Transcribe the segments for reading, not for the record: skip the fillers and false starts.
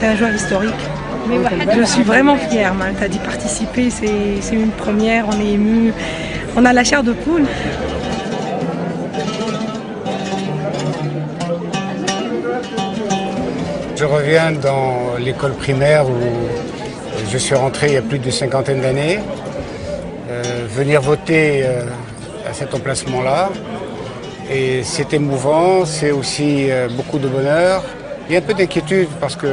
c'est un jour historique. Je suis vraiment fière, Malta, d'y participer. C'est une première, on est ému, on a la chair de poule. Je reviens dans l'école primaire où je suis rentré il y a plus d'une cinquantaine d'années. Venir voter à cet emplacement-là, et c'est émouvant, c'est aussi beaucoup de bonheur. Il y a un peu d'inquiétude parce que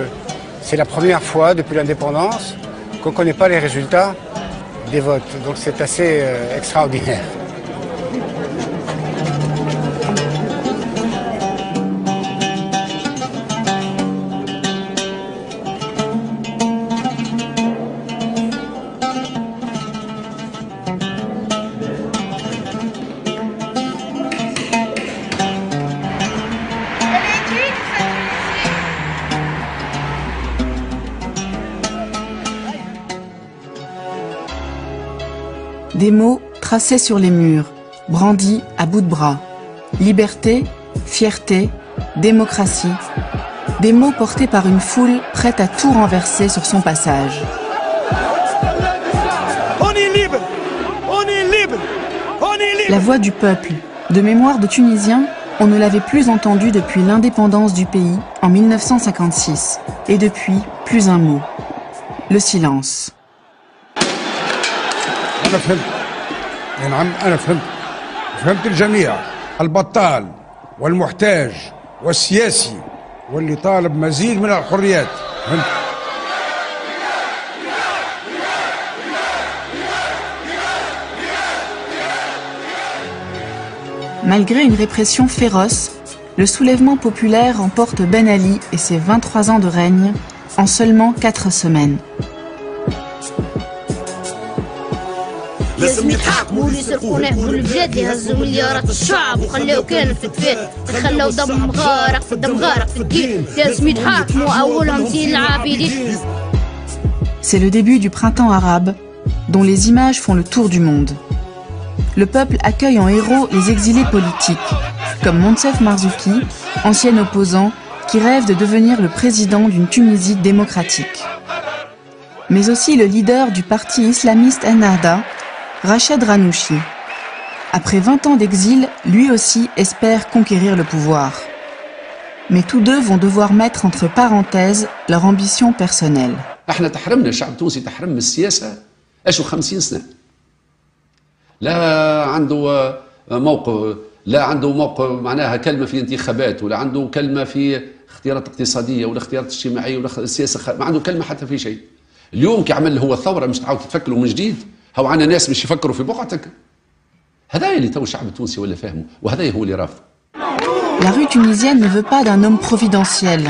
c'est la première fois depuis l'indépendance qu'on ne connaît pas les résultats des votes. Donc c'est assez extraordinaire. Des mots tracés sur les murs, brandis à bout de bras. Liberté, fierté, démocratie. Des mots portés par une foule prête à tout renverser sur son passage. On est libre! On est libre! On est libre! La voix du peuple. De mémoire de Tunisiens, on ne l'avait plus entendue depuis l'indépendance du pays en 1956. Et depuis, plus un mot. Le silence. أنا فهمت. نعم أنا فهمت الجميع، البطال والمحتاج والسياسي واللي طالب مزيد من الحريات. فهمت. Malgré une répression féroce, le soulèvement populaire remporte Ben Ali et ses 23 ans de règne en seulement 4 semaines. لازم يتحاكموا اللي يسرقونا بالبلاد يهزوا مليارات الشعب وخلاو كان في التفات خلاو دم غارق في الدم غارق في الدين لازم يتحاكموا اولهم زين العابدين. C'est le début du printemps arabe, dont les images font le tour du monde. Le peuple accueille en héros les exilés politiques, comme Monsef Marzouki, ancien opposant qui rêve de devenir le président d'une Tunisie démocratique. Mais aussi le leader du parti islamiste Ennahda, Rached Ghannouchi. Après 20 ans d'exil, lui aussi espère conquérir le pouvoir. Mais tous deux vont devoir mettre entre parenthèses leur ambition personnelle. احنا تحرمنا الشعب التونسي تحرم من السياسه اشو 50 سنه. لا عنده موقف، لا عنده موقف معناها كلمه في الانتخابات، ولا عنده كلمه في اختيارات اقتصاديه ولا اختيارات اجتماعيه ولا السياسه، ما عنده كلمه حتى في شيء. اليوم كي عمل هو الثوره مش تعاود تفكروا من جديد، هو عندنا ناس مش يفكروا في بقعتك. هذا اللي تو الشعب التونسي ولا فاهمه، وهذا هو اللي رافض. La rue tunisienne ne veut pas d'un homme providentiel.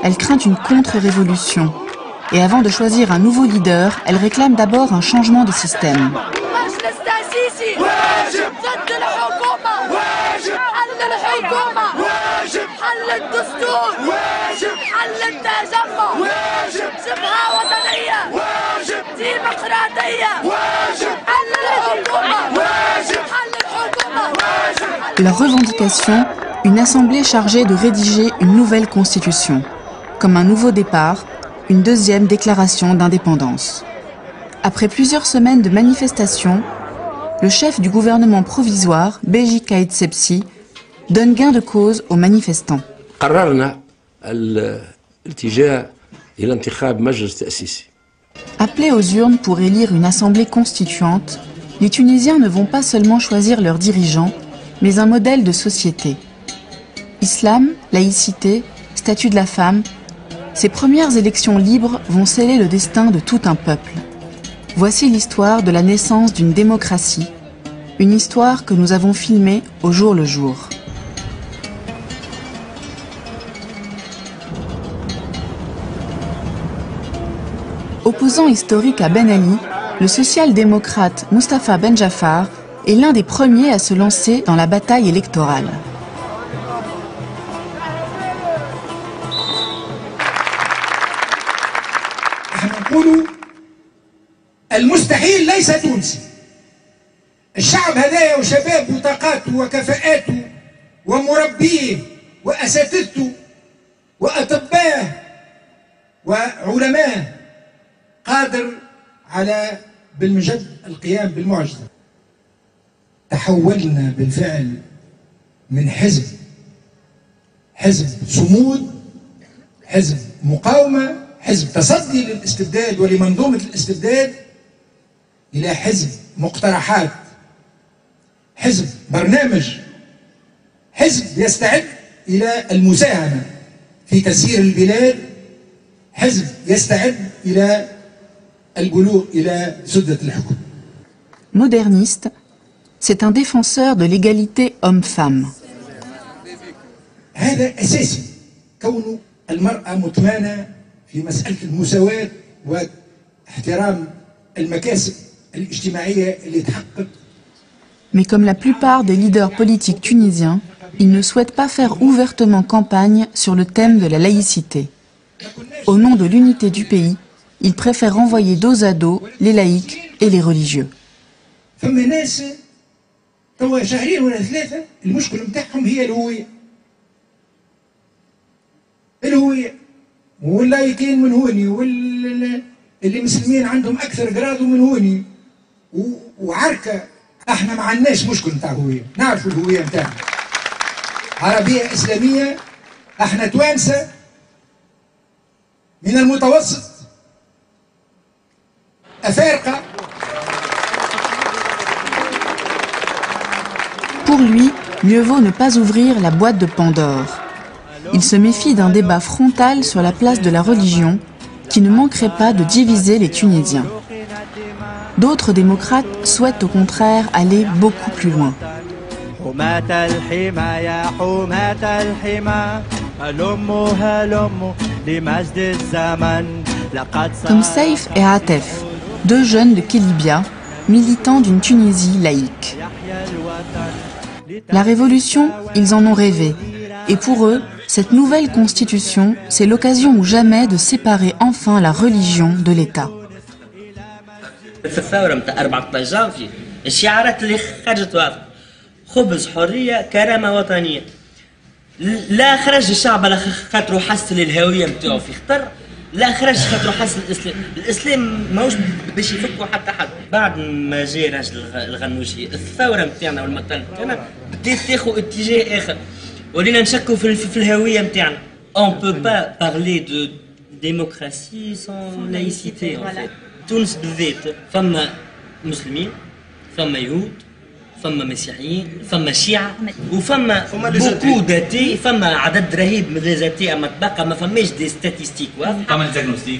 Elle craint une contre-révolution. Et avant de choisir un nouveau leader, elle réclame d'abord un changement de système. Leur revendication, une assemblée chargée de rédiger une nouvelle constitution, comme un nouveau départ, une deuxième déclaration d'indépendance. Après plusieurs semaines de manifestations, le chef du gouvernement provisoire, Beji Caid Sebsi, donne gain de cause aux manifestants. Appelés aux urnes pour élire une assemblée constituante, les Tunisiens ne vont pas seulement choisir leurs dirigeants, mais un modèle de société. Islam, laïcité, statut de la femme, ces premières élections libres vont sceller le destin de tout un peuple. Voici l'histoire de la naissance d'une démocratie, une histoire que nous avons filmée au jour le jour. Opposant historique à Ben Ali, le social-démocrate Moustapha Ben Jaafar est l'un des premiers à se lancer dans la bataille électorale. نقولوا المستحيل ليس تونسي. الشعب هذايا وشباب وطاقاته وكفاءاته ومربيه واساتذته واطبائه وعلماء قادر على بالمجد القيام بالمعجزة. تحولنا بالفعل من حزب صمود، حزب مقاومة، حزب تصدي للاستبداد ولمنظومة الاستبداد، إلى حزب مقترحات، حزب برنامج، حزب يستعد إلى المساهمة في تسيير البلاد، حزب يستعد إلى البلوغ إلى سدة الحكم. Moderniste, c'est un défenseur de l'égalité homme-femme. هذا أساسي، كون المرأة متمانة في مسألة المساواة واحترام المكاسب الاجتماعية اللي تحقق. Mais comme la plupart des leaders politiques tunisiens, il ne souhaite pas faire ouvertement campagne sur le thème de la laïcité. Au nom de l'unité du pays, il préfère renvoyer dos à dos les laïcs et les religieux. فما ناس توا شهرين ولا ثلاثة المشكل نتاعهم هي الهوية واللايكين من هوني واللي مسلمين عندهم أكثر قراد من هوني وعركة. احنا ما عندناش مشكل نتاع هوية، نعرفوا الهوية نتاعنا عربية إسلامية، احنا توانسة من المتوسط، أفارقة. Pour lui, mieux vaut ne pas ouvrir la boîte de Pandore. Il se méfie d'un débat frontal sur la place de la religion qui ne manquerait pas de diviser les Tunisiens. D'autres démocrates souhaitent au contraire aller beaucoup plus loin. Comme Saïf et Atef, deux jeunes de Kélibia, militants d'une Tunisie laïque. La révolution, ils en ont rêvé. Et pour eux, cette nouvelle constitution, c'est l'occasion ou jamais de séparer enfin la religion de l'État. في الثورة متاع 14 جانفي الشعارات اللي خرجت واضحة: خبز، حرية، كرامة وطنية. لا خرج الشعب على خاطرو حس للهوية متاعو في خطر، لا خرج خاطرو حس الإسلام ماهوش باش يفكوا حتى حد. بعد ما جاء راجل الغنوشي الثورة متاعنا والمطالب متاعنا بدات تاخذ اتجاه آخر، ولينا نشكوا في الهوية متاعنا. On peut pas parler de démocratie sans laïcité en fait. تونس بالذات فما مسلمين، فما يهود، فما مسيحيين، فما شيعة، وفما بوكو داتي، فما عدد رهيب من لي زاتي، اما تبقى ما فماش دي ستاتيستيك واضحة.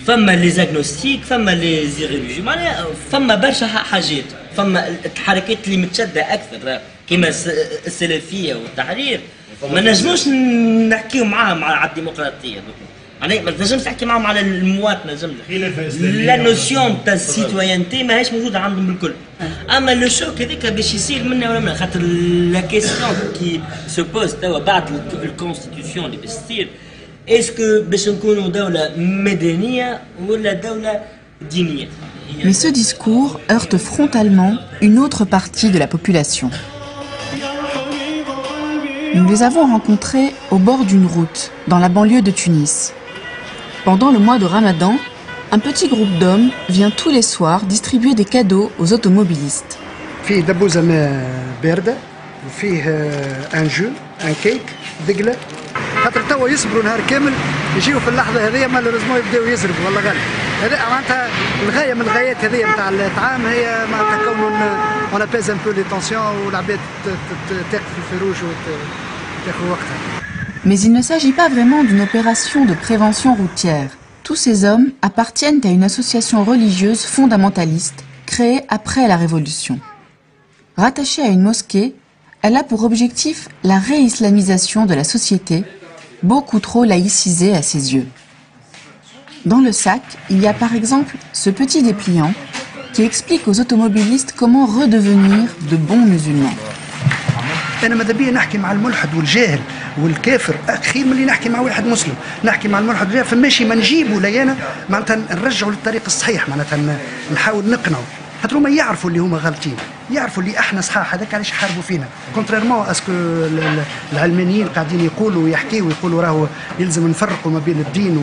فما لي زاغنوستيك، فما لي زيريليجيو، معناها فما برشا حاجات. فما الحركات اللي متشدة أكثر كما السلفية والتحرير ما نجموش نحكيو معاهم على الديمقراطية. ما تنجمش تحكي معاهم على المواطنه جمله. لا نوسيون تاع السيتويانتي ماهيش موجوده عندهم بالكل. اما لو شوك هذاك باش يصير منا ولا منا، خاطر لا كيسيون كي سو بوز توا بعد الكونستيتيوشن اللي باش تصير، اسكو باش نكونوا دوله مدنيه ولا دوله دينيه. Mais ce discours heurte frontalement une autre partie de la population. Nous les avons rencontrés au bord d'une route, dans la banlieue de Tunis. Pendant le mois de Ramadan, un petit groupe d'hommes vient tous les soirs distribuer des cadeaux aux automobilistes. فيه دبوزة باردة وفيه ان جو ان كيك دقلة، خاطر توا يصبروا نهار كامل يجيو في اللحظة هذه مالوريزمون يبداو يزربوا والله غالي. هذا معناتها الغاية من الغايات هذه نتاع الطعام هي معناتها كون اون ابيز ان بو لي طونسيون والعباد تاكل في الفروج وتاخذ وقتها. Mais il ne s'agit pas vraiment d'une opération de prévention routière. Tous ces hommes appartiennent à une association religieuse fondamentaliste créée après la Révolution. Rattachée à une mosquée, elle a pour objectif la réislamisation de la société, beaucoup trop laïcisée à ses yeux. Dans le sac, il y a par exemple ce petit dépliant qui explique aux automobilistes comment redevenir de bons musulmans. أنا ماذا بيا نحكي مع الملحد والجاهل والكافر أخير من اللي نحكي مع واحد مسلم، نحكي مع الملحد والجاهل فماشي ما نجيبوا ليانا معناتها نرجعوا للطريق الصحيح، معناتها نحاول نقنعوا، خاطر هما يعرفوا اللي هما غالطين، يعرفوا اللي احنا صحاح، هذاك علاش يحاربوا فينا. كونتريرمون اسكو العلمانيين قاعدين يقولوا ويحكيوا ويقولوا راهو يلزم نفرقوا ما بين الدين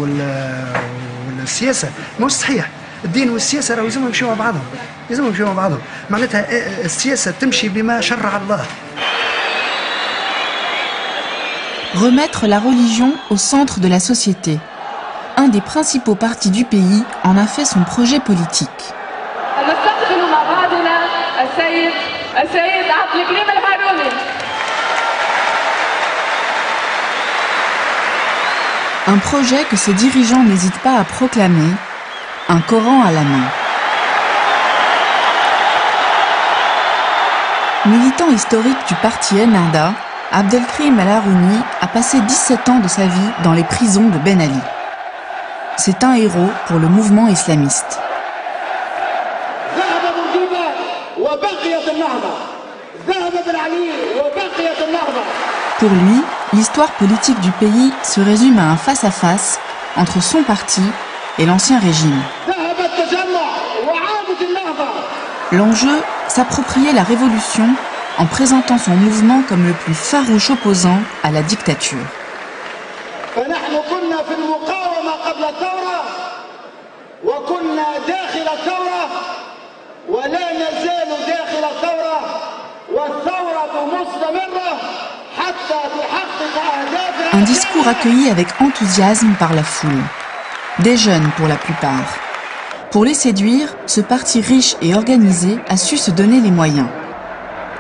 السياسه مش صحيح. الدين والسياسه راهو لازمهم يمشيو مع بعضهم، لازمهم يمشيو مع بعضهم. معناتها السياسه تمشي بما شرع الله. Remettre la religion au centre de la société. Un des principaux partis du pays en a fait son projet politique. Un projet que ses dirigeants n'hésitent pas à proclamer, un Coran à la main. Militant historique du parti Ennahda, Abdelkrim El Harouni a passé 17 ans de sa vie dans les prisons de Ben Ali. C'est un héros pour le mouvement islamiste. Pour lui, l'histoire politique du pays se résume à un face-à-face entre son parti et l'ancien régime. L'enjeu, s'approprier la révolution en présentant son mouvement comme le plus farouche opposant à la dictature. Un discours accueilli avec enthousiasme par la foule. Des jeunes pour la plupart. Pour les séduire, ce parti riche et organisé a su se donner les moyens.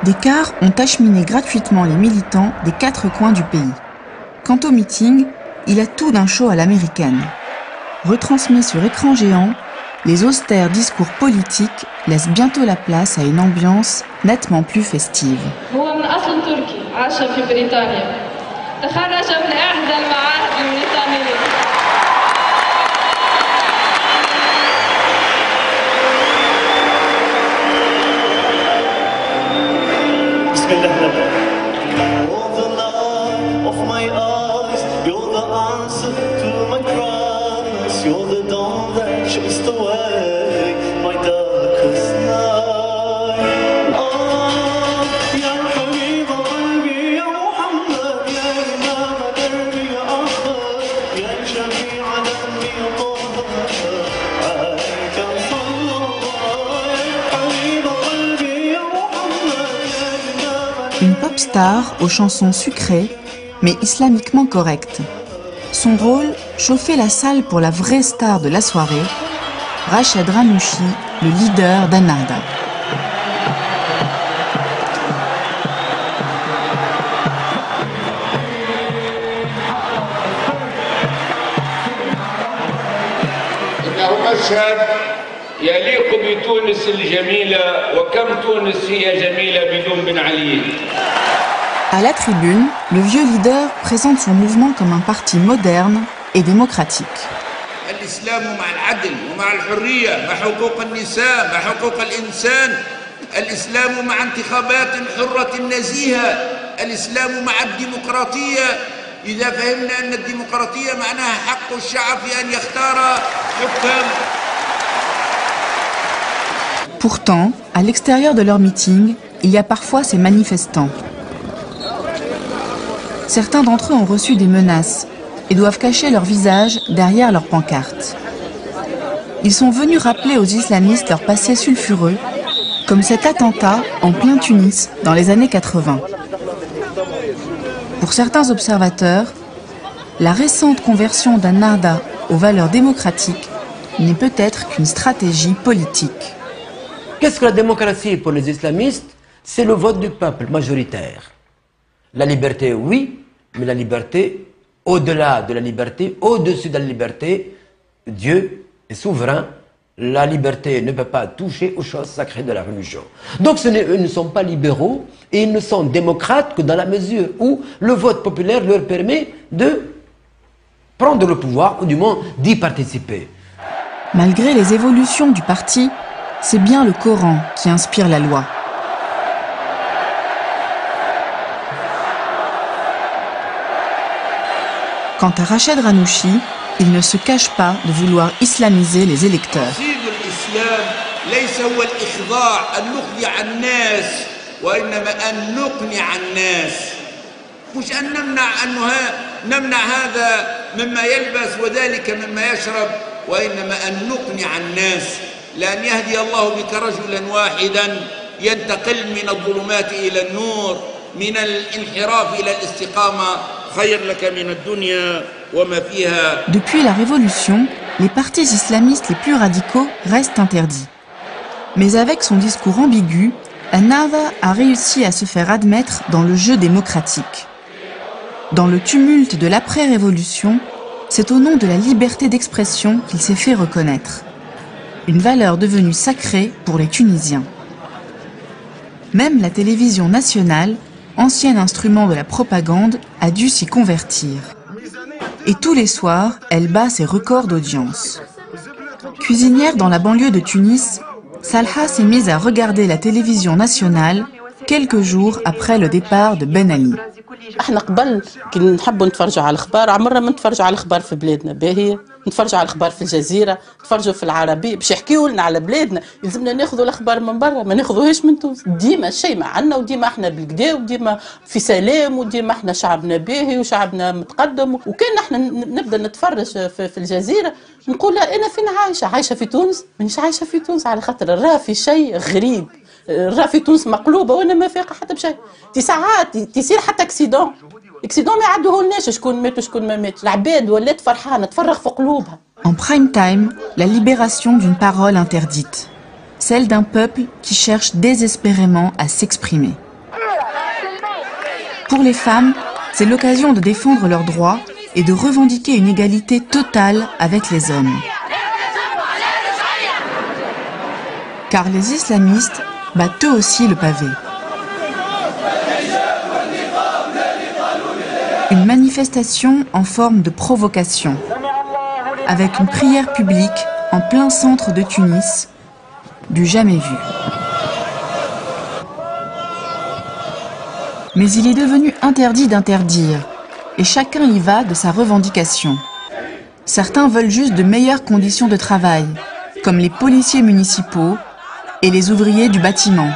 Des cars ont acheminé gratuitement les militants des 4 coins du pays. Quant au meeting, il a tout d'un show à l'américaine. Retransmis sur écran géant, les austères discours politiques laissent bientôt la place à une ambiance nettement plus festive. Une pop star aux chansons sucrées, mais islamiquement correctes. Son rôle, chauffer la salle pour la vraie star de la soirée, Rached Ghannouchi, le leader d'Ennahda. يليق بتونس الجميلة وكم تونس هي جميلة بدون بن علي. À la tribune, le vieux leader présente son mouvement comme un parti moderne et démocratique. الإسلام مع العدل ومع الحرية مع حقوق النساء مع حقوق الإنسان. الإسلام مع انتخابات حرة نزيهة. الإسلام مع الديمقراطية. إذا فهمنا أن الديمقراطية معناها حق الشعب في أن يختار حكام. Pourtant, à l'extérieur de leur meeting, il y a parfois ces manifestants. Certains d'entre eux ont reçu des menaces et doivent cacher leur visage derrière leurs pancartes. Ils sont venus rappeler aux islamistes leur passé sulfureux, comme cet attentat en plein Tunis dans les années 80. Pour certains observateurs, la récente conversion d'Ennahda aux valeurs démocratiques n'est peut-être qu'une stratégie politique. Qu'est-ce que la démocratie pour les islamistes? C'est le vote du peuple majoritaire. La liberté, oui, mais la liberté, au-delà de la liberté, au-dessus de la liberté, Dieu est souverain. La liberté ne peut pas toucher aux choses sacrées de la religion. Donc ils ne sont pas libéraux et ils ne sont démocrates que dans la mesure où le vote populaire leur permet de prendre le pouvoir ou du moins d'y participer. Malgré les évolutions du parti, c'est bien le Coran qui inspire la loi. Quant à Rached Ghannouchi, il ne se cache pas de vouloir islamiser les électeurs. وإنما أن نقنع الناس لأن يهدي الله بك رجلا واحدا ينتقل من الظلمات إلى النور من الانحراف إلى الاستقامة خير لك من الدنيا وما فيها. Depuis la Révolution, les partis islamistes les plus radicaux restent interdits. Mais avec son discours ambigu, Ennahda a réussi à se faire admettre dans le jeu démocratique. Dans le tumulte de l'après-révolution, c'est au nom de la liberté d'expression qu'il s'est fait reconnaître. Une valeur devenue sacrée pour les Tunisiens. Même la télévision nationale, ancien instrument de la propagande, a dû s'y convertir. Et tous les soirs, elle bat ses records d'audience. Cuisinière dans la banlieue de Tunis, Salha s'est mise à regarder la télévision nationale quelques jours après le départ de Ben Ali. احنا قبل كي نحبوا نتفرجوا على الاخبار عمرنا ما نتفرجوا على الاخبار في بلادنا باهيه نتفرجوا على الاخبار في الجزيره نتفرجوا في العربيه باش يحكيوا لنا على بلادنا يلزمنا ناخذوا الاخبار من برا ما ناخذوهاش من تونس ديما الشيء معنا وديما احنا بالكدا وديما في سلام وديما احنا شعبنا باهي وشعبنا متقدم وكان احنا نبدا نتفرج في الجزيره نقول انا فين عايشه في تونس مانيش عايشه في تونس على خاطر راه في شيء غريب راه في تونس مقلوبه وانا ما فايقه حتى بشيء تي ساعات تصير حتى اكسيدون ما يعدوهولناش شكون مات وشكون ما ماتش العباد ولات فرحانه تفرغ في قلوبها. En prime time, la libération d'une parole interdite, celle d'un peuple qui cherche désespérément à s'exprimer. Pour les femmes, c'est l'occasion de défendre leurs droits et de revendiquer une égalité totale avec les hommes. Car les islamistes battent eux aussi le pavé. Une manifestation en forme de provocation, avec une prière publique en plein centre de Tunis, du jamais vu. Mais il est devenu interdit d'interdire, et chacun y va de sa revendication. Certains veulent juste de meilleures conditions de travail, comme les policiers municipaux et les ouvriers du bâtiment.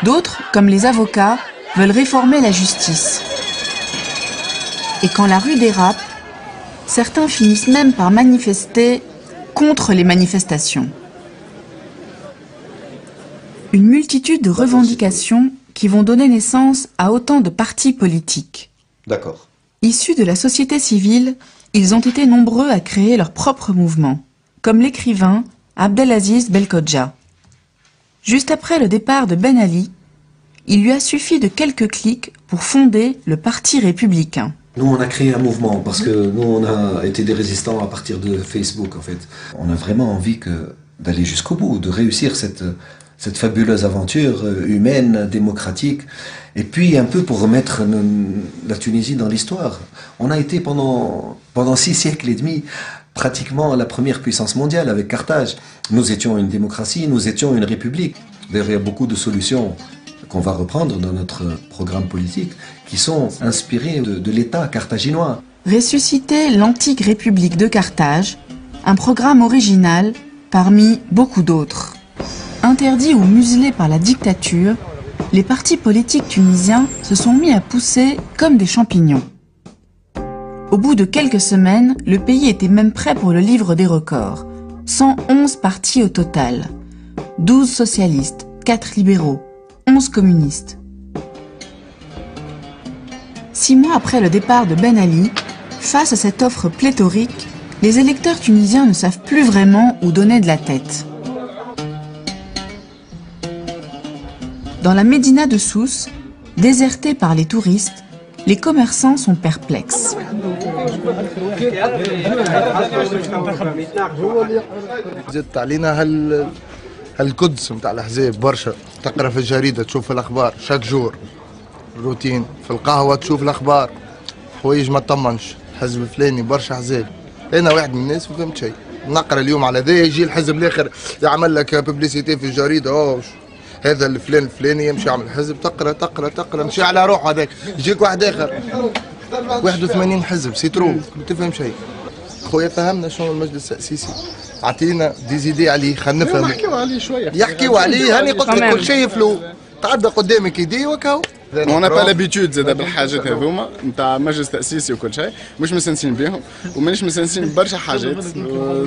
D'autres, comme les avocats, veulent réformer la justice. Et quand la rue dérape, certains finissent même par manifester contre les manifestations. Une multitude de revendications qui vont donner naissance à autant de partis politiques. D'accord. Issus de la société civile, ils ont été nombreux à créer leur propre mouvement, comme l'écrivain Abdelaziz Belkodja. Juste après le départ de Ben Ali, il lui a suffi de quelques clics pour fonder le Parti républicain. Nous, on a créé un mouvement parce que nous, on a été des résistants à partir de Facebook, en fait. On a vraiment envie d'aller jusqu'au bout, de réussir cette fabuleuse aventure humaine, démocratique, et puis un peu pour remettre la Tunisie dans l'histoire. On a été pendant 6 siècles et demi pratiquement la première puissance mondiale avec Carthage. Nous étions une démocratie, nous étions une république. D'ailleurs, il y a beaucoup de solutions qu'on va reprendre dans notre programme politique, qui sont inspirés de l'État carthaginois. Ressusciter l'antique République de Carthage, un programme original parmi beaucoup d'autres. Interdits ou muselés par la dictature, les partis politiques tunisiens se sont mis à pousser comme des champignons. Au bout de quelques semaines, le pays était même prêt pour le livre des records. 111 partis au total. 12 socialistes, 4 libéraux, 11 communistes. 6 mois après le départ de Ben Ali, face à cette offre pléthorique, les électeurs tunisiens ne savent plus vraiment où donner de la tête. Dans la médina de Sousse, désertée par les touristes, les commerçants sont perplexes. زدت علينا هالقدس نتاع الاحزاب برشا تقرا في الجريده تشوف الاخبار شاك جور روتين في القهوه تشوف الاخبار حوايج ما تطمنش الحزب الفلاني برشا احزاب انا واحد من الناس ما فهمت شيء نقرا اليوم على ذا يجي الحزب الاخر يعمل لك ببليسيتي في الجريده هذا الفلان الفلاني يمشي يعمل حزب تقرا مشي على روحه هذاك يجيك واحد اخر 81 حزب سيترو ما تفهم شيء خويا فهمنا شنو المجلس التأسيسي اعطينا ديزيدي عليه خلينا نفهم يحكيوا عليه شويه يحكيوا عليه هاني قلت لك كل شيء فلو تعدى قدامك يدي وكاو On n'a pas l'habitude زاد بالحاجات هذوما نتاع مجلس تأسيسي وكل شيء مش مستانسين بهم ومانيش مستانسين برشا حاجات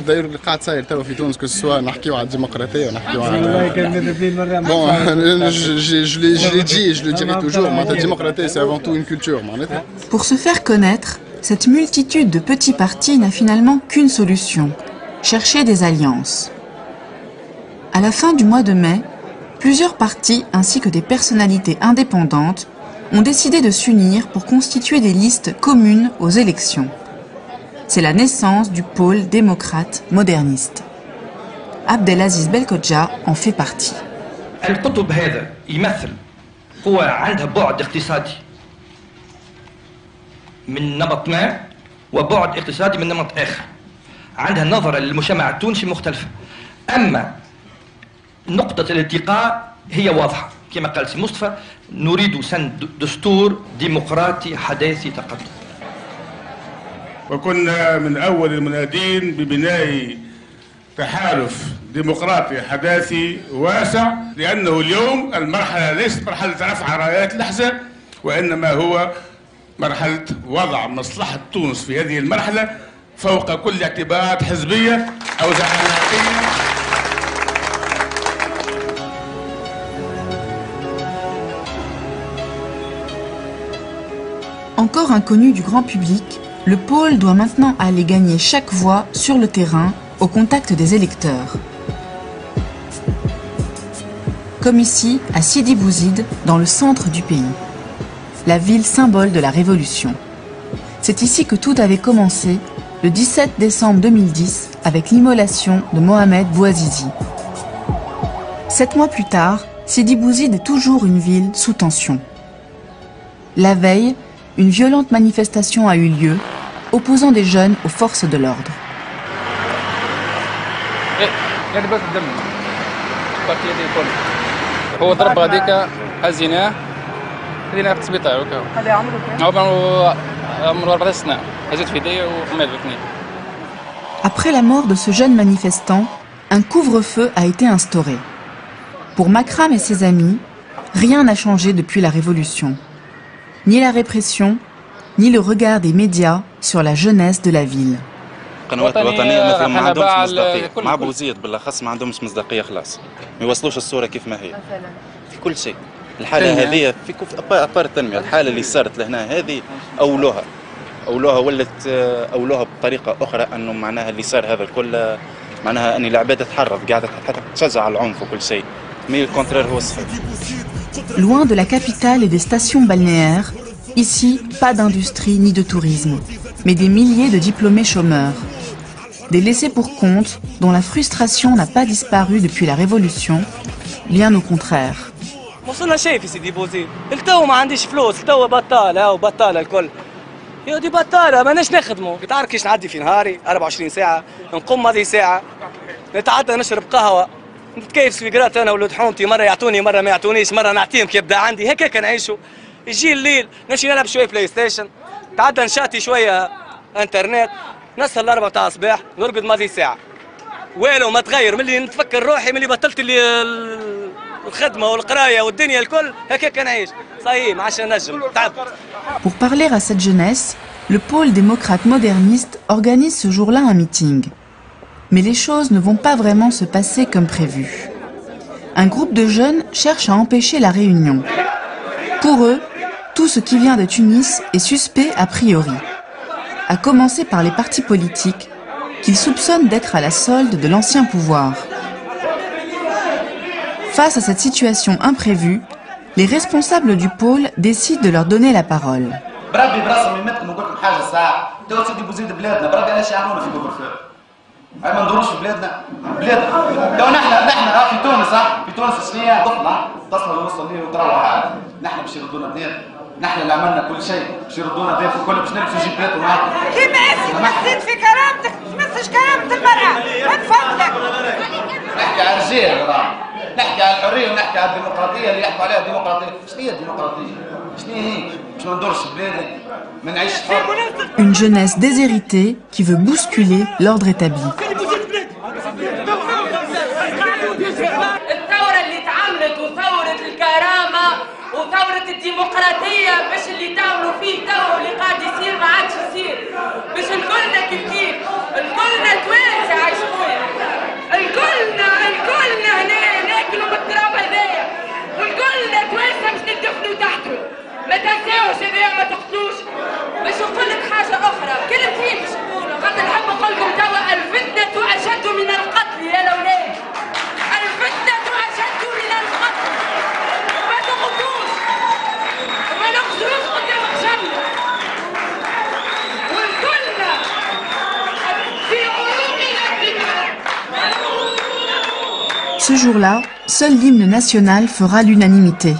داير اللي قاعد صاير توا في تونس كسوا نحكيو على الديمقراطية ونحكيو على bon je le dirai toujours la démocratie c'est avant tout une culture معناتها. Pour se faire connaître, cette multitude de petits partis n'a finalement qu'une solution, chercher des alliances. À la fin du mois de mai, plusieurs partis ainsi que des personnalités indépendantes ont décidé de s'unir pour constituer des listes communes aux élections. C'est la naissance du pôle démocrate moderniste. Abdelaziz Belkodja en fait partie. القطب هذا يمثل قوة عندها بعد اقتصادي من نمط ما وبعد اقتصادي من نمط آخر. عندها نظرة للمجتمع التونسي مختلفة. أما نقطة الالتقاء هي واضحة كما قال سي مصطفى نريد سن دستور ديمقراطي حداثي تقدم. وكنا من أول المنادين ببناء تحالف ديمقراطي حداثي واسع لأنه اليوم المرحلة ليست مرحلة رفع رايات الأحزاب وإنما هو مرحلة وضع مصلحة تونس في هذه المرحلة فوق كل اعتبارات حزبية أو زعاماتية. Encore inconnu du grand public, le pôle doit maintenant aller gagner chaque voix sur le terrain au contact des électeurs. Comme ici, à Sidi Bouzid, dans le centre du pays, la ville symbole de la Révolution. C'est ici que tout avait commencé, le 17 décembre 2010, avec l'immolation de Mohamed Bouazizi. 7 mois plus tard, Sidi Bouzid est toujours une ville sous tension. La veille, une violente manifestation a eu lieu, opposant des jeunes aux forces de l'ordre. هو ضرب هذيك هزيناه خلينا في السبيطار وكاو. هذا عمره كام؟ عمره 4 سنين هزيت في يدي وحماد الاثنين. Après la mort de ce jeune manifestant, un couvre-feu a été instauré. Pour Makram et ses amis, rien n'a changé depuis la Révolution. Ni la répression, ni le regard des médias sur la jeunesse de la ville. القنوات الوطنيه مثلا ما عندهمش مصداقيه مع بوزيد بالاخص ما عندهمش مصداقيه خلاص ما يوصلوش الصوره كيف ما هي في كل شيء الحاله هذه في ابار التنميه الحاله اللي صارت لهنا هذه اولوها ولت اولوها بطريقه اخرى انه معناها اللي صار هذا الكل معناها ان العباد تحرض قاعده حتى تشجع على العنف وكل شيء مي الكونترير هو الصحيح. Loin de la capitale et des stations balnéaires, ici pas d'industrie ni de tourisme, mais des milliers de diplômés chômeurs. Des laissés pour compte dont la frustration n'a pas disparu depuis la Révolution, bien au contraire. وصلنا شيء في سيدي بوزيد، التو ما عنديش فلوس، التو بطالة وبطالة الكل. يا دي بطالة ماناش نخدموا، تعرف كيش نعدي في نهاري 24 ساعة، نقوم هذه ساعة، نتعدى نشرب قهوة، نتكيف سويقرات أنا ولد حومتي، مرة يعطوني مرة ما يعطونيش، مرة نعطيهم كي يبدا عندي، هكاك نعيشوا. يجي الليل نمشي نلعب شوية بلاي ستيشن، تعدى نشاتي شوية انترنت، نسهر الأربعة تاع الصباح، نرقد ماضي ساعة. والو ما تغير ملي نتفكر روحي ملي بطلت لي الخدمة والقراية والدنيا الكل هكاك نعيش. صحيح ما عادش نجم تعب. Pour parler à cette jeunesse, le pôle démocrate moderniste organise ce jour-là un meeting. Mais les choses ne vont pas vraiment se passer comme prévu. Un groupe de jeunes cherche à empêcher la réunion. Pour eux, tout ce qui vient de Tunis est suspect a priori. À commencer par les partis politiques, qu'ils soupçonnent d'être à la solde de l'ancien pouvoir. Face à cette situation imprévue, les responsables du pôle décident de leur donner la parole. ما ندورش في بلادنا لو نحن في تونس في تونس شنيا تطلع تصل ونوصل ليه وتروح عادي نحن باش يردونا دير نحن اللي عملنا كل شيء باش يردونا دير الكل باش نلبسوا جيبات ومعاكم كيما اسمك تزيد في كرامتك تمسش كرامة المرأة من فضلك نحكي على الرجال نحكي على الحرية ونحكي على الديمقراطية اللي يحكوا عليها الديمقراطية شنو هي الديمقراطية شنو هي باش ما ندورش في بلادي ما نعيش حر. Une jeunesse déshéritée qui veut bousculer l'ordre établi. الثورة اللي اتعملت وثورة الكرامة وثورة ديمقراطية باش اللي تعملوا فيه تو اللي قاعد يصير ما عادش يصير، باش الكلنا كيف الكلنا توانسة عايش خويا، الكلنا هنا ناكلوا بالتراب هذايا، والكلنا توانسة باش ندفنوا تحته، ما تنساوش هذايا ما تقتلوش. باش نقول لك حاجة أخرى، كلمتين باش نقولوا، خاطر نحب نقول لكم توا الفتنة أشد من القتل يا الأولاد، الفتنة أشد من القتل، وما تقتلوش وما نخسروش قدام خشمنا، والكلنا في عروقنا الدماء. Ce jour-là, seul l'hymne national fera l'unanimité.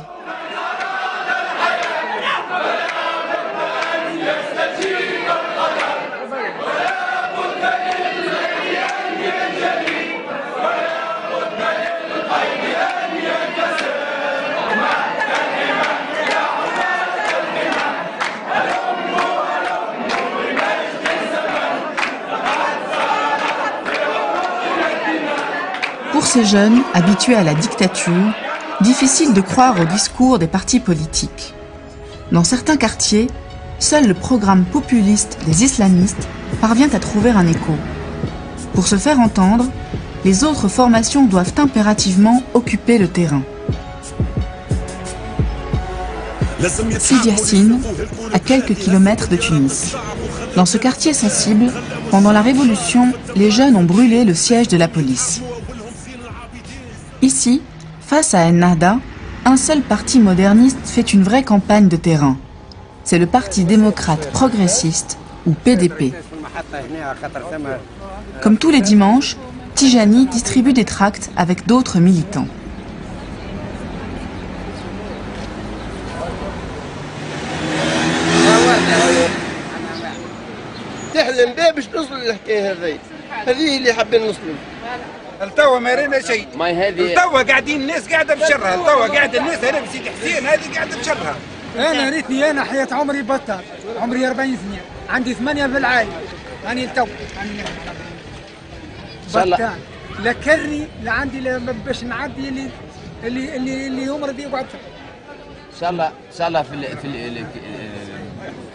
Pour ces jeunes, habitués à la dictature, difficile de croire au discours des partis politiques. Dans certains quartiers, seul le programme populiste des islamistes parvient à trouver un écho. Pour se faire entendre, les autres formations doivent impérativement occuper le terrain. Sidi Yassine, à quelques kilomètres de Tunis. Dans ce quartier sensible, pendant la Révolution, les jeunes ont brûlé le siège de la police. Ici, face à Ennahda, un seul parti moderniste fait une vraie campagne de terrain. C'est le Parti démocrate progressiste, ou PDP. Comme tous les dimanches, Tijani distribue des tracts avec d'autres militants. تحلم بيه باش توصل للحكايه هذه اللي حابين نوصلوا. التوا ما رينا شيء. التوا قاعدين الناس قاعده بشرها، التوا قاعد الناس هنا بسيدي حسين هذه قاعده بشرها. انا ريتني انا حياه عمري بطل، عمري 40 سنه، عندي 8 في العائله. راني التو بطل. لا كرني لا عندي باش نعدي اللي يمرض يقعد. ان شاء الله في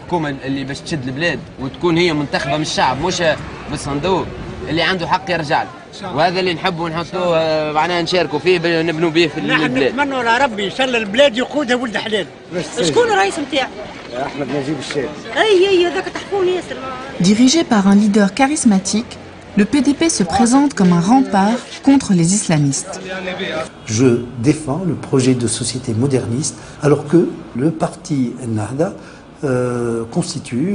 الحكومه اللي باش تشد البلاد وتكون هي منتخبه من الشعب مش بالصندوق، اللي عنده حق يرجع له، وهذا اللي نحبوا نحطوه معناها نشاركوا فيه نبنوا به في البلاد. نحن نتمنوا على ربي ان شاء الله البلاد يقودها ولد حلال. شكون الرئيس نتاعك؟ احمد نجيب الشاب. اي هذاك تحكوني ياسر. Dirigé par un leader charismatique, le PDP se présente comme un rempart contre les islamistes. Je défends le projet de société moderniste, alors que le parti Ennahda constitue,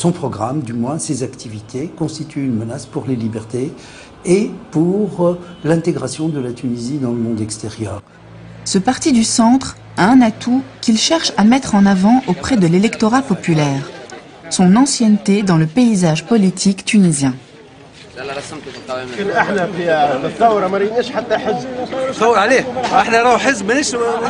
son programme, du moins ses activités, constitue une menace pour les libertés et pour l'intégration de la Tunisie dans le monde extérieur. Ce parti du centre a un atout qu'il cherche à mettre en avant auprès de l'électorat populaire, son ancienneté dans le paysage politique tunisien. احنا في الثوره ما ريناش حتى حزب. ثور عليه، احنا راهو حزب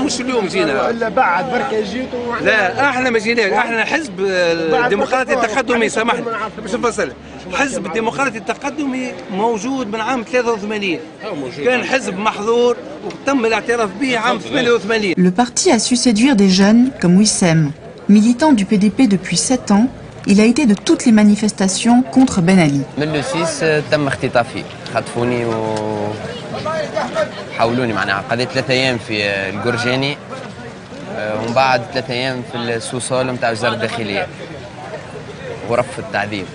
مش اليوم جينا. الا بعد بركه جيتوا. لا احنا ما جيناش، احنا حزب الديمقراطي التقدمي، سامحني باش نفصل. حزب الديمقراطي التقدمي موجود من عام 83، كان حزب محظور وتم الاعتراف به عام 88. Le parti a su séduire des jeunes comme Wissem, militant du PDP depuis 7 ans. Il a été de toutes les manifestations contre Ben Ali. من لو 6 تم اختطافي، خطفوني وحولوني معناها قضيت 3 أيام في الجرجاني ومن بعد 3 أيام في السوسول نتاع وزارة الداخلية غرف التعذيب.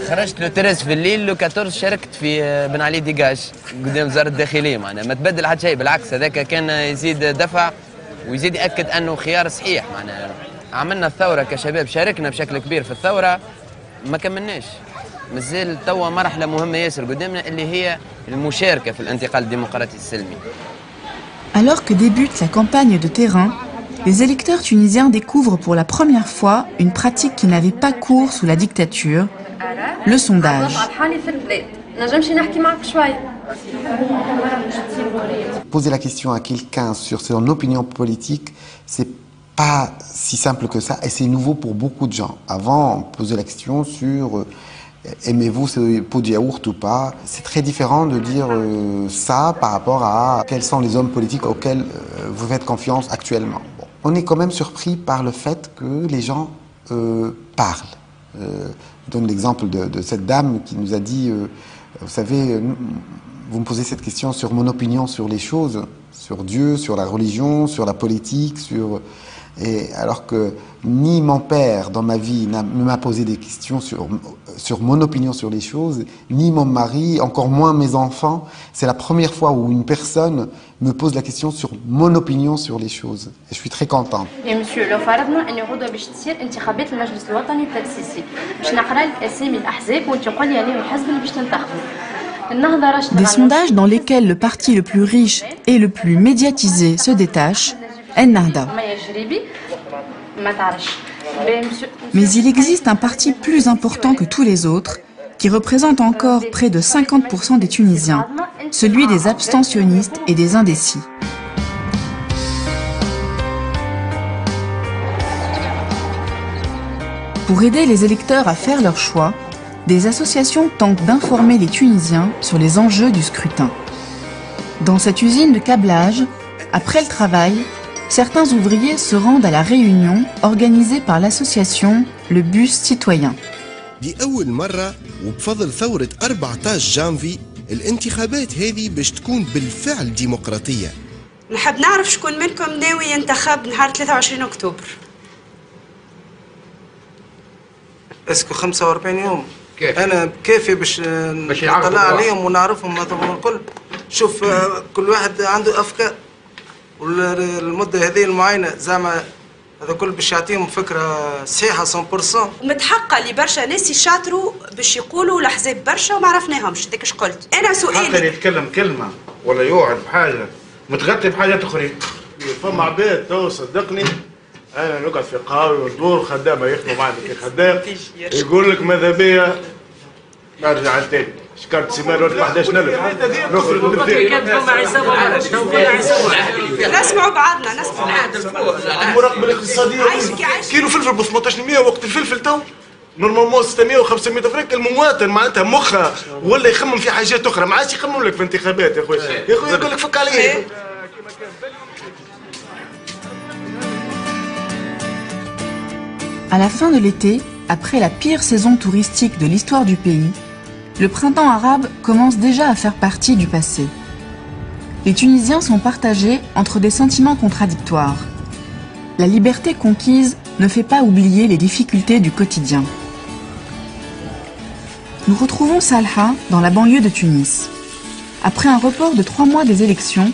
خرجت لو 13 في الليل، لو 14 شاركت في بن علي ديجاج قدام وزارة الداخلية، معناها ما تبدل حتى شيء، بالعكس هذاك كان يزيد دفع ويزيد يأكد أنه خيار صحيح. معناها عملنا الثورة كشباب، شاركنا بشكل كبير في الثورة، ما كملناش، مازال توا مرحلة مهمة ياسر قدامنا اللي هي المشاركة في الانتقال الديمقراطي السلمي. Alors que débute la campagne de terrain, les électeurs tunisiens découvrent pour la première fois une pratique qui n'avait pas cours sous la dictature, le sondage. Poser la question à quelqu'un sur son opinion politique, c'est pas si simple que ça, et c'est nouveau pour beaucoup de gens. Avant, on posait la question sur aimez-vous ce pot de yaourt ou pas. C'est très différent de dire ça par rapport à quels sont les hommes politiques auxquels vous faites confiance actuellement. Bon. on est quand même surpris par le fait que les gens parlent. Je donne l'exemple de cette dame qui nous a dit, vous savez, vous me posez cette question sur mon opinion sur les choses, sur Dieu, sur la religion, sur la politique, et alors que ni mon père dans ma vie ne m'a posé des questions sur mon opinion sur les choses, ni mon mari, encore moins mes enfants. C'est la première fois où une personne me pose la question sur mon opinion sur les choses. Et je suis très contente. Et monsieur, لو فرضنا أن غدوة باش تصير انتخابات المجلس الوطني التأسيسي، باش نقرا لك أسامي الأحزاب وأنت تقول لي أنا الحزب اللي باش تنتخبه. Des sondages dans lesquels le parti le plus riche et le plus médiatisé se détache, Ennahda. Mais il existe un parti plus important que tous les autres, qui représente encore près de 50% des Tunisiens, celui des abstentionnistes et des indécis. Pour aider les électeurs à faire leur choix, des associations tentent d'informer les Tunisiens sur les enjeux du scrutin. Dans cette usine de câblage, après le travail, certains ouvriers se rendent à la réunion organisée par l'association Le Bus Citoyen. لأول مرة وبفضل ثورة 14 جانفي الانتخابات هذه باش تكون بالفعل ديمقراطية. نحب نعرف شكون منكم ناوي ينتخب نهار 23 أكتوبر. اسكو 45 يوم انا كافي باش نطلع عليهم ونعرفهم هذوما الكل. شوف كل واحد عنده افكار والمده هذه المعينه زعما هذا كل باش يعطيهم فكره صحيحه 100%. متحقه اللي برشا ناس يشاطروا باش يقولوا الاحزاب برشا وما عرفناهمش. هذاك اش قلت انا سؤالي حتى يتكلم كلمه ولا يوعد بحاجه متغطي بحاجات اخرين. فما عباد تو صدقني انا نقعد في قهاوي وندور خدامه يخدموا معنا كي خدام يقول لك ماذا بيا نرجع لتاني شكرت سيمانه ب 11000 نخرج من الدير. نسمعوا بعضنا نسمعوا بعضنا. المراقبه الاقتصاديه كيلو فلفل ب 1800 وقت الفلفل تو نورمالمون 600 و 500 فرنك. المواطن معناتها مخه ولا يخمم في حاجات اخرى ما عادش يخمم لك في انتخابات يا خويا. يا خويا يقول لك فك عليه. À la fin de l'été, après la pire saison touristique de l'histoire du pays, le printemps arabe commence déjà à faire partie du passé. Les Tunisiens sont partagés entre des sentiments contradictoires. La liberté conquise ne fait pas oublier les difficultés du quotidien. Nous retrouvons Salha dans la banlieue de Tunis. Après un report de 3 mois des élections,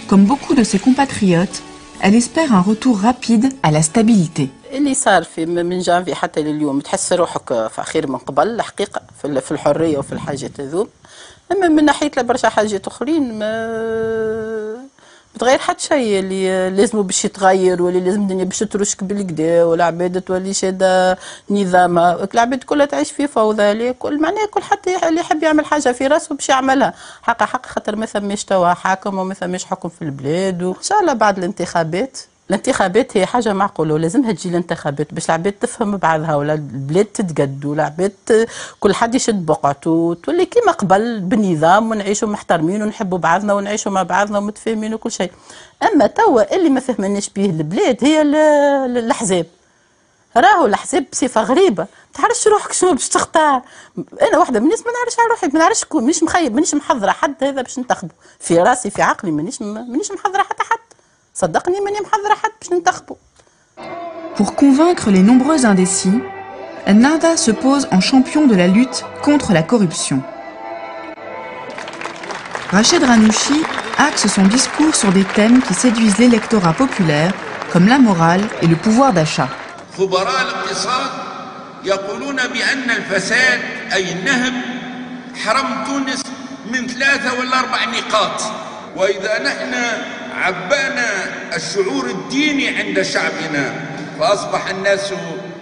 comme beaucoup de ses compatriotes, elle espère un retour rapide à la stabilité. اللي صار في من جانفي حتى لليوم تحس روحك في خير من قبل الحقيقه في الحريه وفي الحاجات هذوم. اما من ناحيه برشا حاجات اخرين ما تغير حتى شيء. اللي لازم باش يتغير واللي لازم الدنيا باش تترشك بالكدا والعباد تولي شاده نظامها. العباد كلها تعيش في فوضى. كل معناها كل حتى اللي يحب يعمل حاجه في راسه باش يعملها حق خاطر ما ثماش توا حاكم وما ثماش حكم في البلاد. وان شاء الله بعد الانتخابات هي حاجه معقوله ولازمها تجي الانتخابات باش العباد تفهم بعضها ولا البلاد تتقد والعباد كل حد يشد بقعته وتولي كيما قبل بالنظام ونعيشوا محترمين ونحبوا بعضنا ونعيشوا مع بعضنا ومتفاهمين وكل شيء. اما توا اللي ما فهمناش به البلاد هي الاحزاب. راهو الاحزاب بصفه غريبه ما تعرفش روحك شنو باش تختار. انا واحده من الناس ما نعرفش على روحي ما نعرفش شكون مانيش مخيب مانيش محضره حد هذا باش ننتخبه. في راسي في عقلي مانيش محضره حتى حد. Pour convaincre les nombreux indécis, Ennahda se pose en champion de la lutte contre la corruption. Rached Ranouchi axe son discours sur des thèmes qui séduisent l'électorat populaire, comme la morale et le pouvoir d'achat. عبانا الشعور الديني عند شعبنا فأصبح الناس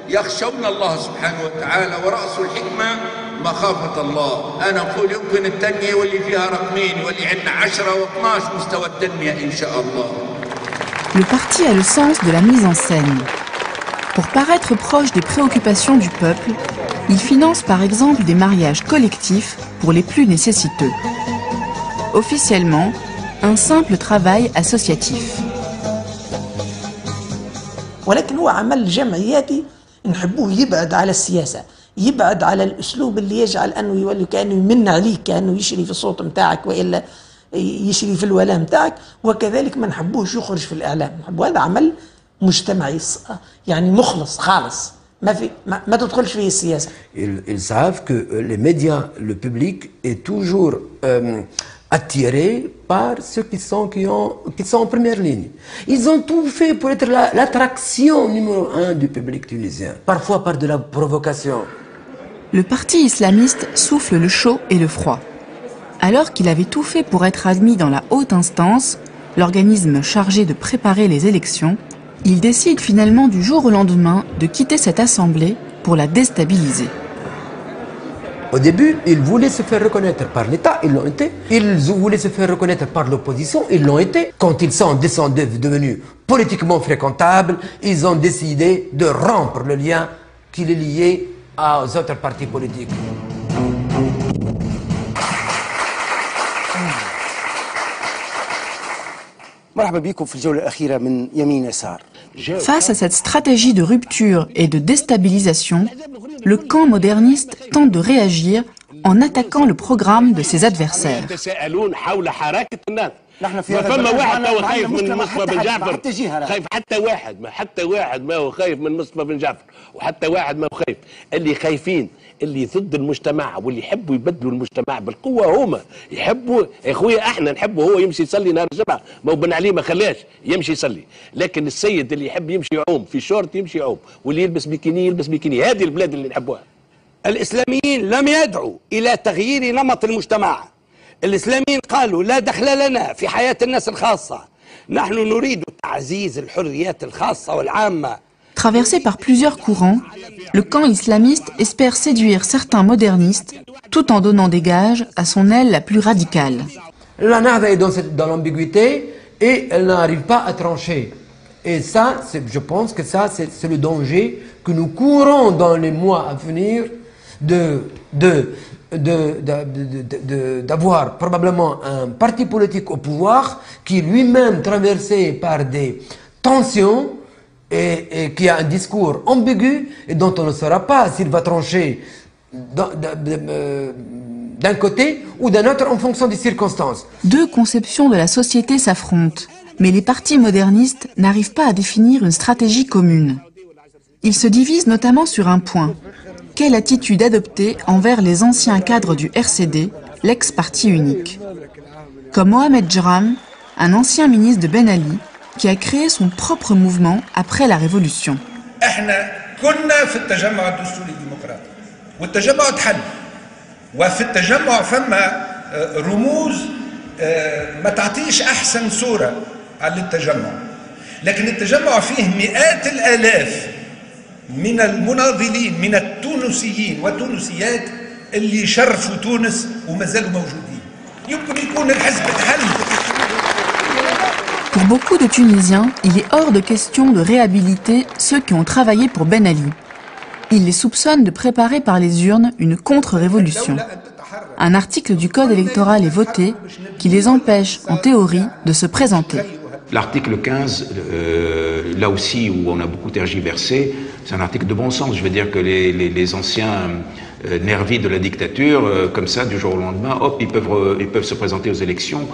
يخشون الله سبحانه وتعالى ورأس الحكمة مخافة الله. أنا أقول يمكن التنمية واللي فيها رقمين واللي عندنا 10 و12 مستوى التنمية إن شاء الله. Le parti a le sens de la mise en scène. Pour paraître proche des préoccupations du peuple, il finance par exemple des mariages collectifs pour les plus nécessiteux. Officiellement, un simple travail associatif. ولكن هو عمل جمعياتي نحبوه يبعد على السياسة، يبعد على الأسلوب اللي يجعل أنه يولي كأنه يمن عليك، كأنه يشري في الصوت متاعك وإلا يشري في الولاء متاعك، وكذلك ما نحبوش يخرج في الإعلام. نحبوا هذا عمل مجتمعي يعني مخلص خالص، ما تدخلش فيه السياسة. Ils savent que les médias, le public est toujours attiré par ceux qui sont en première ligne. Ils ont tout fait pour être l'attraction numéro 1 du public tunisien, parfois par de la provocation. Le parti islamiste souffle le chaud et le froid. Alors qu'il avait tout fait pour être admis dans la haute instance, l'organisme chargé de préparer les élections, il décide finalement du jour au lendemain de quitter cette assemblée pour la déstabiliser. Au début, ils voulaient se faire reconnaître par l'État, ils l'ont été. Ils voulaient se faire reconnaître par l'opposition, ils l'ont été. Quand ils sont devenus politiquement fréquentables, ils ont décidé de rompre le lien qui les liait aux autres partis politiques. Face à cette stratégie de rupture et de déstabilisation, le camp moderniste tente de réagir en attaquant le programme de ses adversaires. ما فما واحد تو خايف من مصطفى بن جعفر، خايف حتى واحد ما هو خايف من مصطفى بن جعفر، وحتى واحد ما هو خايف. اللي خايفين اللي ضد المجتمع واللي يحبوا يبدلوا المجتمع بالقوه هما يحبوا. يا خويا احنا نحبوا هو يمشي يصلي نهار الجمعه، ما هو بن علي ما خلاش يمشي يصلي، لكن السيد اللي يحب يمشي يعوم في شورت يمشي يعوم، واللي يلبس بيكيني يلبس بيكيني. هذه البلاد اللي نحبوها. الاسلاميين لم يدعوا الى تغيير نمط المجتمع. الإسلاميين قالوا لا دخل لنا في حياة الناس الخاصة، نحن نريد تعزيز الحريات الخاصة والعامة. Traversé par plusieurs courants, le camp islamiste espère séduire certains modernistes tout en donnant des gages à son aile la plus radicale. La Nahda est dans l'ambiguïté et elle n'arrive pas à trancher. Et ça, je pense que ça, c'est le danger que nous courons dans les mois à venir d'avoir probablement un parti politique au pouvoir qui lui-même traversé par des tensions et qui a un discours ambigu et dont on ne saura pas s'il va trancher d'un côté ou d'un autre en fonction des circonstances. Deux conceptions de la société s'affrontent, mais les partis modernistes n'arrivent pas à définir une stratégie commune. Ils se divisent notamment sur un point. Quelle attitude adopter envers les anciens cadres du RCD, l'ex-parti unique? Comme Mohamed Jram, un ancien ministre de Ben Ali, qui a créé son propre mouvement après la Révolution. احنا كنا في التجمع الدستوري الديمقراطي والتجمع اتحل وفي التجمع فما رموز ما تعطيش احسن صورة على التجمع، لكن التجمع فيه مئات الالاف من المناضلين من التونسيين والتونسيات اللي شرفوا تونس وما زالوا موجودين. يمكن يكون الحزب اتحل. Pour beaucoup de Tunisiens, il est hors de question de réhabiliter ceux qui ont travaillé pour Ben Ali. Ils les soupçonnent de préparer par les urnes une contre-révolution. Un article du code électoral est voté qui les empêche, en théorie, de se présenter. L'article 15, là aussi où on a beaucoup tergiversé, c'est un article de bon sens. Je veux dire que les anciens nervis de la dictature, comme ça, du jour au lendemain, hop, ils peuvent se présenter aux élections.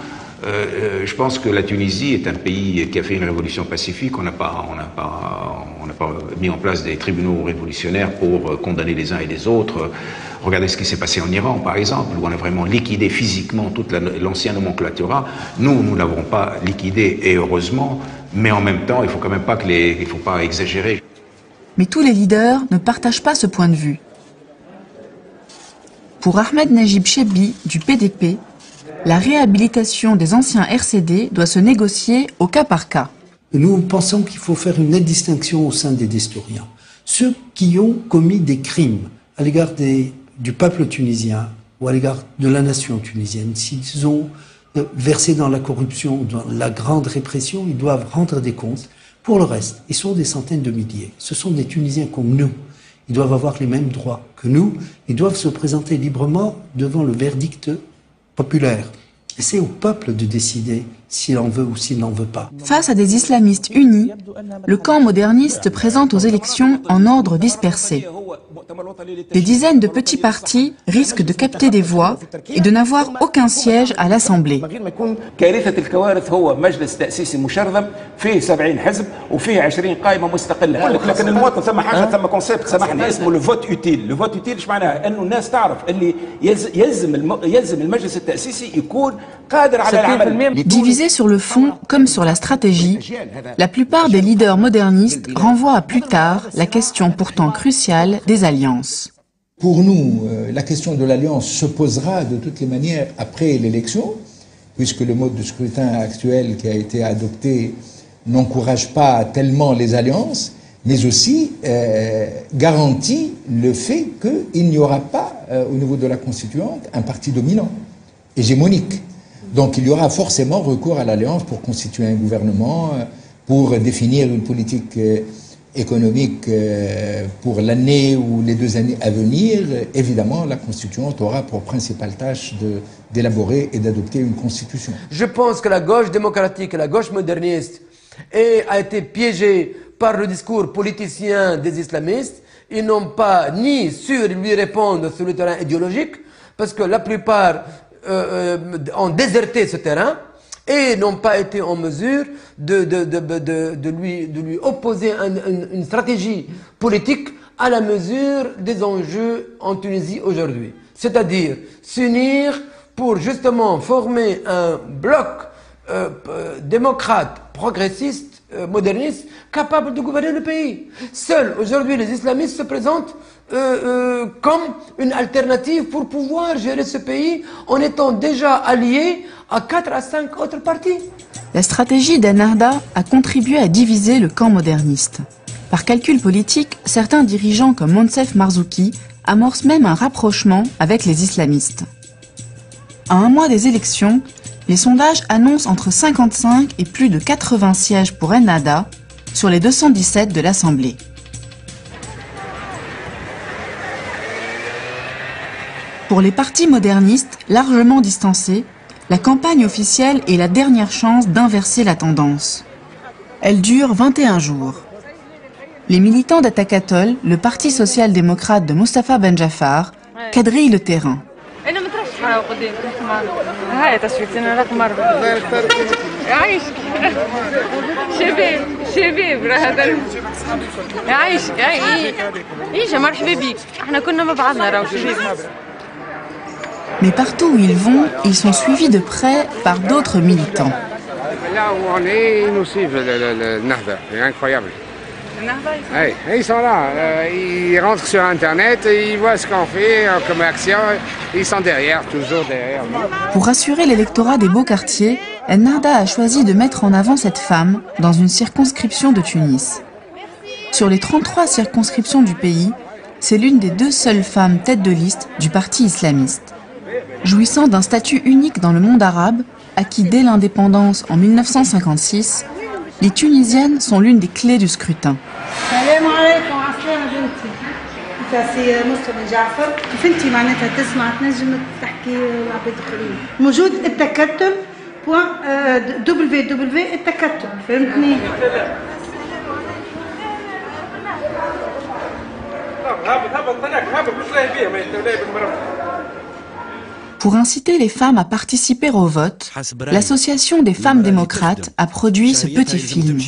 Je pense que la Tunisie est un pays qui a fait une révolution pacifique. On n'a pas mis en place des tribunaux révolutionnaires pour condamner les uns et les autres. Regardez ce qui s'est passé en Iran, par exemple, où on a vraiment liquidé physiquement toute l'ancienne nomenclatura. Nous n'avons pas liquidé, et heureusement, mais en même temps, il faut quand même pas il faut pas exagérer. Mais tous les leaders ne partagent pas ce point de vue. Pour Ahmed Najib Chebbi du PDP, la réhabilitation des anciens RCD doit se négocier au cas par cas. Nous pensons qu'il faut faire une nette distinction au sein des historiens. Ceux qui ont commis des crimes à l'égard du peuple tunisien ou à l'égard de la nation tunisienne, s'ils ont versé dans la corruption, dans la grande répression, ils doivent rendre des comptes. Pour le reste, ils sont des centaines de milliers. Ce sont des Tunisiens comme nous. Ils doivent avoir les mêmes droits que nous. Ils doivent se présenter librement devant le verdict populaire. Et c'est au peuple de décider s'il en veut ou s'il n'en veut pas. Face à des islamistes unis, le camp moderniste se présente aux élections en ordre dispersé. Des dizaines de petits partis risquent de capter des voix et de n'avoir aucun siège à l'Assemblée. كارثة الكوارث هو مجلس تأسيسي مشرذم فيه 70 حزب وفيه 20 قائمة مستقلة. لكن المواطن ثم حاجة ثم كونسيبت سامحني اسمه لو فوت اوتيل، لو فوت اوتيل ايش معناها؟ انه الناس تعرف اللي يلزم المجلس التأسيسي يكون قادر على العمل. Divisés sur le fond comme sur la stratégie, la plupart des leaders modernistes renvoient à plus tard la question pourtant cruciale des alliances. Pour nous, la question de l'alliance se posera de toutes les manières après l'élection, puisque le mode de scrutin actuel qui a été adopté n'encourage pas tellement les alliances, mais aussi garantit le fait qu'il n'y aura pas au niveau de la constituante un parti dominant, hégémonique. Donc il y aura forcément recours à l'alliance pour constituer un gouvernement, pour définir une politique économique pour l'année ou les 2 années à venir. Évidemment, la constituante aura pour principale tâche d'élaborer et d'adopter une constitution. Je pense que la gauche démocratique et la gauche moderniste a été piégée par le discours politicien des islamistes. Ils n'ont pas ni su lui répondre sur le terrain idéologique, parce que la plupart ont déserté ce terrain et n'ont pas été en mesure de lui opposer une stratégie politique à la mesure des enjeux en Tunisie aujourd'hui. C'est-à-dire s'unir pour justement former un bloc démocrate, progressiste, moderniste, capable de gouverner le pays. Seuls aujourd'hui les islamistes se présentent comme une alternative pour pouvoir gérer ce pays en étant déjà alliés à 4 à 5 autres partis. La stratégie d'Ennahda a contribué à diviser le camp moderniste. Par calcul politique, certains dirigeants comme Monsef Marzouki amorcent même un rapprochement avec les islamistes. À un mois des élections, les sondages annoncent entre 55 et plus de 80 sièges pour Ennahda sur les 217 de l'Assemblée. Pour les partis modernistes largement distancés, la campagne officielle est la dernière chance d'inverser la tendance. Elle dure 21 jours. Les militants d'Atakatol, le parti social-démocrate de Moustapha Ben Jaffar, quadrillent le terrain. Mais partout où ils vont, ils sont suivis de près par d'autres militants. Là où on est, ils nous suivent le Nahda, c'est incroyable. Ils sont là, ils rentrent sur Internet, ils voient ce qu'on fait comme action, ils sont derrière, toujours derrière. Pour rassurer l'électorat des beaux quartiers, Ennahda a choisi de mettre en avant cette femme dans une circonscription de Tunis. Sur les 33 circonscriptions du pays, c'est l'une des 2 seules femmes tête de liste du parti islamiste. Jouissant d'un statut unique dans le monde arabe, acquis dès l'indépendance en 1956, les Tunisiennes sont l'une des clés du scrutin. السلام عليكم عسلامة بنتي. سي مصطفى بن جعفر، كيف انت معناتها تسمع تنجم تحكي لعباد اخرين. موجود التكتل www التكتل، فهمتني؟ Pour inciter les femmes à participer au vote, l'Association des femmes démocrates a produit ce petit film.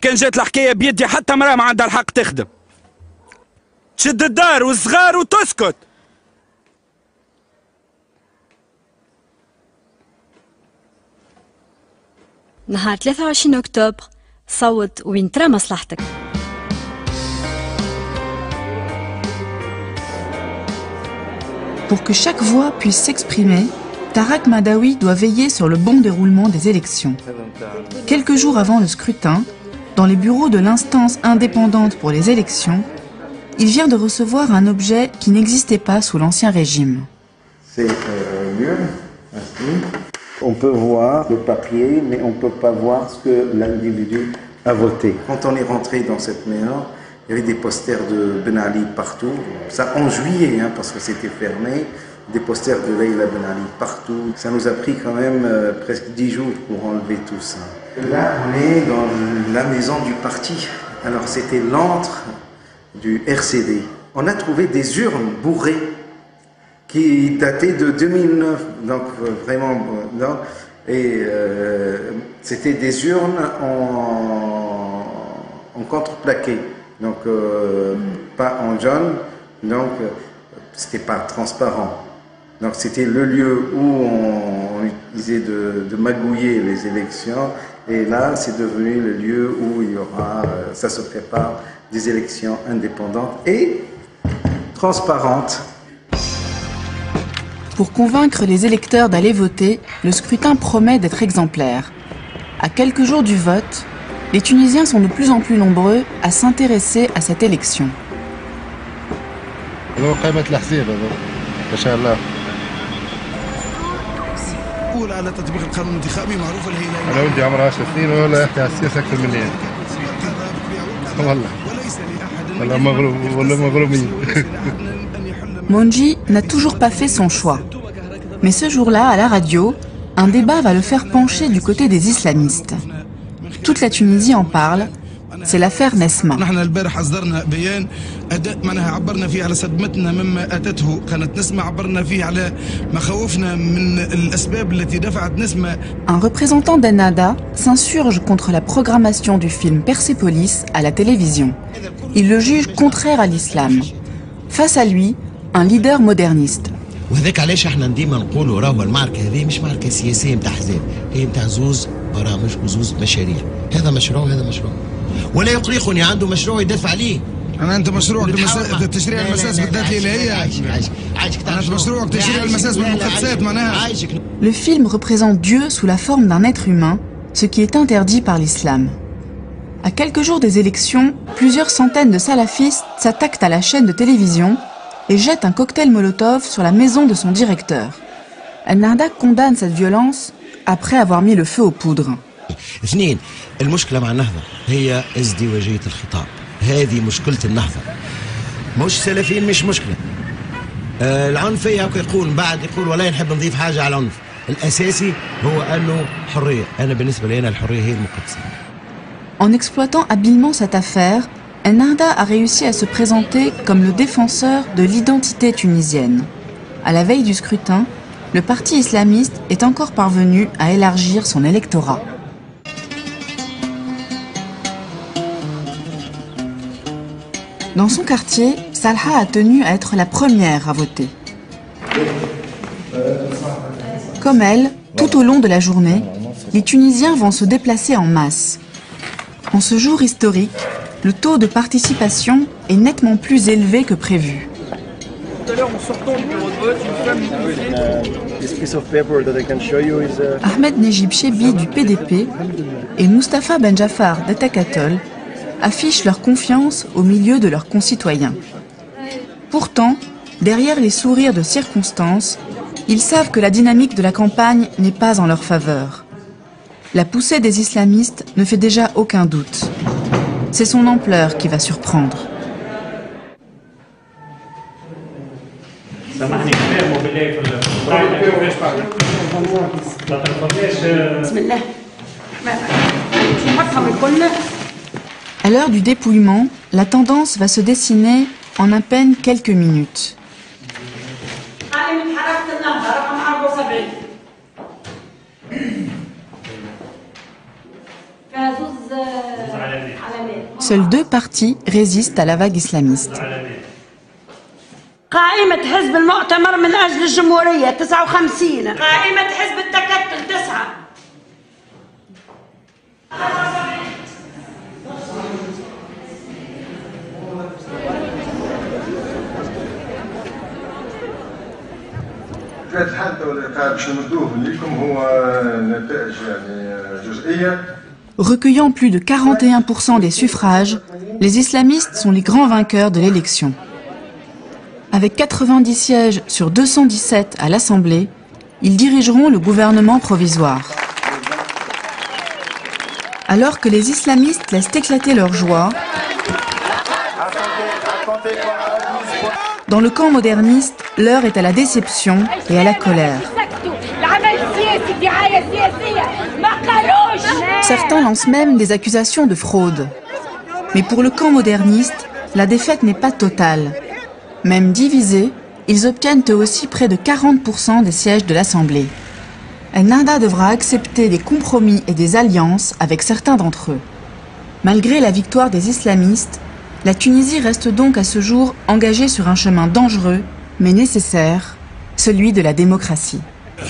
كان جات الحكايه بيدي حتى مراه ما عندها الحق تخدم تشد الدار والصغار وتسكت. نهار 23 أكتوبر صوت وين ترى مصلحتك. Pour que chaque voix puisse s'exprimer, Tarak Madawi doit veiller sur le bon déroulement des élections. Quelques jours avant le scrutin, dans les bureaux de l'instance indépendante pour les élections, il vient de recevoir un objet qui n'existait pas sous l'Ancien Régime. C'est l'urne, on peut voir le papier, mais on ne peut pas voir ce que l'individu a voté. Quand on est rentré dans cette maison, il y avait des posters de Ben Ali partout. Ça en juillet, parce que c'était fermé. des posters de Leïla Ben Ali partout. Ça nous a pris quand même presque 10 jours pour enlever tout ça. Là, on est dans la maison du parti. Alors, c'était l'antre du RCD. On a trouvé des urnes bourrées qui dataient de 2009. Donc, vraiment, non. Et c'était des urnes en contreplaqué. Donc, pas en jaune. Donc, c'était pas transparent. Donc, c'était le lieu où on utilisait de magouiller les élections. Et là, c'est devenu le lieu où il y aura, ça se prépare, des élections indépendantes et transparentes. Pour convaincre les électeurs d'aller voter, le scrutin promet d'être exemplaire. À quelques jours du vote, les Tunisiens sont de plus en plus nombreux à s'intéresser à cette élection. Monji n'a toujours pas fait son choix. Mais ce jour-là, à la radio, un débat va le faire pencher du côté des islamistes. Toute la Tunisie en parle. C'est l'affaire Nesma. Un représentant d'Ennahda s'insurge contre la programmation du film Persépolis à la télévision. Il le juge contraire à l'islam. Face à lui, un leader moderniste. وهذاك علاش احنا ديما نقولوا راهو المعركه هذه مش معركه سياسيه نتاع احزاب، هي نتاع زوز برامج وزوز مشاريع، هذا مشروع وهذا مشروع. ولا يقلقني عنده مشروع يدافع عليه. انا انت مشروعك تشريع المساس بالذات الالهيه. انت مشروعك تشريع المساس بالمقدسات معناها. Le film représente Dieu sous la forme d'un être humain, ce qui est interdit par l'islam. À quelques jours des élections, plusieurs centaines de salafistes s'attaquent à la chaîne de télévision et jette un cocktail Molotov sur la maison de son directeur. Ennahda condamne cette violence après avoir mis le feu aux poudres. اثنين المشكله مع النهضه هي ازدواجيه الخطاب، هذه مشكله النهضه. مش سلفيين مش مشكله. العنفيه يقول من بعد يقول والله نحب نضيف حاجه على العنف. الاساسي هو انه حريه، انا بالنسبه لي انا الحريه هي المقدسه. En exploitant habilement cette affaire, Ennahda a réussi à se présenter comme le défenseur de l'identité tunisienne. À la veille du scrutin, le parti islamiste est encore parvenu à élargir son électorat. Dans son quartier, Salha a tenu à être la première à voter. Comme elle, tout au long de la journée, les Tunisiens vont se déplacer en masse. En ce jour historique, le taux de participation est nettement plus élevé que prévu. Tout à l'heure, en sortant du bureau de vote, Ahmed Nejib Chebi du PDP et Moustapha Ben Jafar d'Etakatol affichent leur confiance au milieu de leurs concitoyens. Pourtant, derrière les sourires de circonstance, ils savent que la dynamique de la campagne n'est pas en leur faveur. La poussée des islamistes ne fait déjà aucun doute. C'est son ampleur qui va surprendre. À l'heure du dépouillement, la tendance va se dessiner en à peine quelques minutes. Seuls deux partis résistent à la vague islamiste. قائمة حزب المؤتمر من أجل الجمهورية 59 قائمة حزب التكتل 9 Recueillant plus de 41% des suffrages, les islamistes sont les grands vainqueurs de l'élection. Avec 90 sièges sur 217 à l'Assemblée, ils dirigeront le gouvernement provisoire. Alors que les islamistes laissent éclater leur joie, Dans le camp moderniste, l'heure est à la déception et à la colère. Certains lancent même des accusations de fraude. Mais pour le camp moderniste, la défaite n'est pas totale. Même divisés, ils obtiennent eux aussi près de 40% des sièges de l'Assemblée. Ennahda devra accepter des compromis et des alliances avec certains d'entre eux. Malgré la victoire des islamistes, la Tunisie reste donc à ce jour engagée sur un chemin dangereux, mais nécessaire, celui de la démocratie.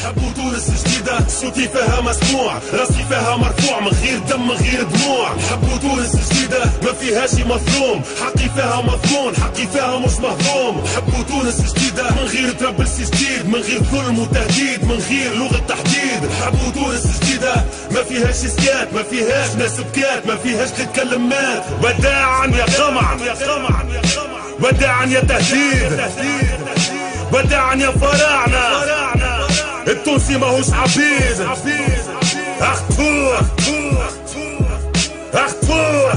حبوا تونس جديدة صوتي فيها مسموع راسي فيها مرفوع من غير دم من غير دموع حبوا تونس جديدة ما فيهاش مظلوم حقي فيها مضمون حقي فيها مش مهضوم حبوا تونس جديدة من غير تربلسي جديد من غير ظلم وتهديد من غير لغة تحديد حبوا تونس جديدة ما فيهاش سكات ما فيهاش ناس بكات ما فيهاش تتكلم مات وداعا يا قمع وداعا يا تهديد وداعا يا فراعنة التونسي ماهوش عبيد اخطور اخطور